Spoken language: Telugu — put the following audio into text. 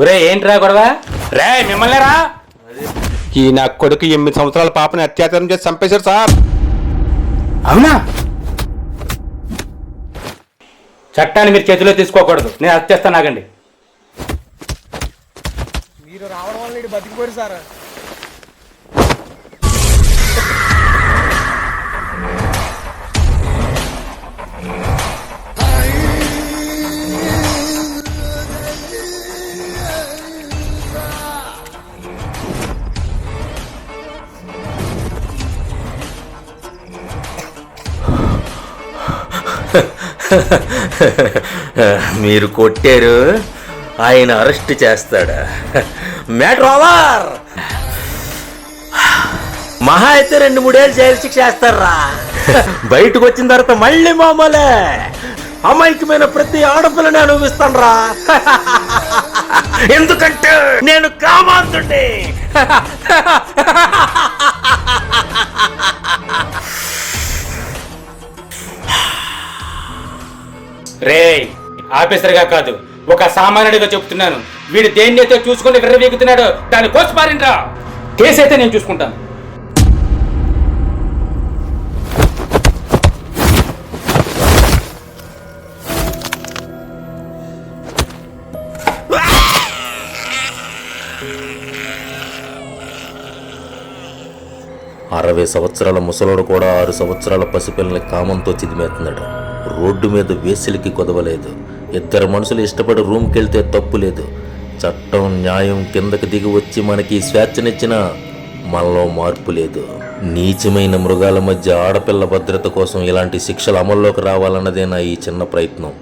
ఒరే ఏంట్రా గొడవ? రే మిమ్మల్ని రా. ఈ నా కొడుకు 8 సంవత్సరాల పాపని అత్యాచారం చేసి చంపేశారు సార్. అవునా? చట్టాన్ని మీరు చేతిలో తీసుకోకూడదు. నేను అది చేస్తాను, ఆగండి. మీరు రావడం వల్ల ఇటు బతికిపోయారు సార్. మీరు కొట్టారు, ఆయన అరెస్ట్ చేస్తాడా? Matter over. మహా అయితే 2-3 ఏళ్ళు జైలు శిక్ష చేస్తారా. బయటకు వచ్చిన తర్వాత మళ్ళీ మామూలే. అమాయకమైన ప్రతి ఆడపిల్లని అనుభవిస్తాను రా. ఎందుకంటే నేను కామాంతుడి. రే ఆఫీసర్గా కాదు, ఒక సామాన్యుడిగా చెప్తున్నాను. వీడు దేన్నైతే చూసుకుని విర్రవీగుతున్నాడో దాన్ని కోసి పారిండ్రా. కేసు అయితే నేను చూసుకుంటాను. అరవై సంవత్సరాల ముసలోడు కూడా 6 సంవత్సరాల పసిపిల్లని కామంతో చిదిమేస్తున్నాడు. రోడ్డు మీద వేసిలికి కొదవలేదు. 2 మనుషులు ఇష్టపడి రూమ్కి వెళ్తే తప్పు లేదు. చట్టం న్యాయం కిందకి దిగి వచ్చి మనకి స్వేచ్ఛనిచ్చిన మనలో మార్పు లేదు. నీచమైన మృగాల మధ్య ఆడపిల్ల భద్రత కోసం ఇలాంటి శిక్షలు అమల్లోకి రావాలన్నదే నా ఈ చిన్న ప్రయత్నం.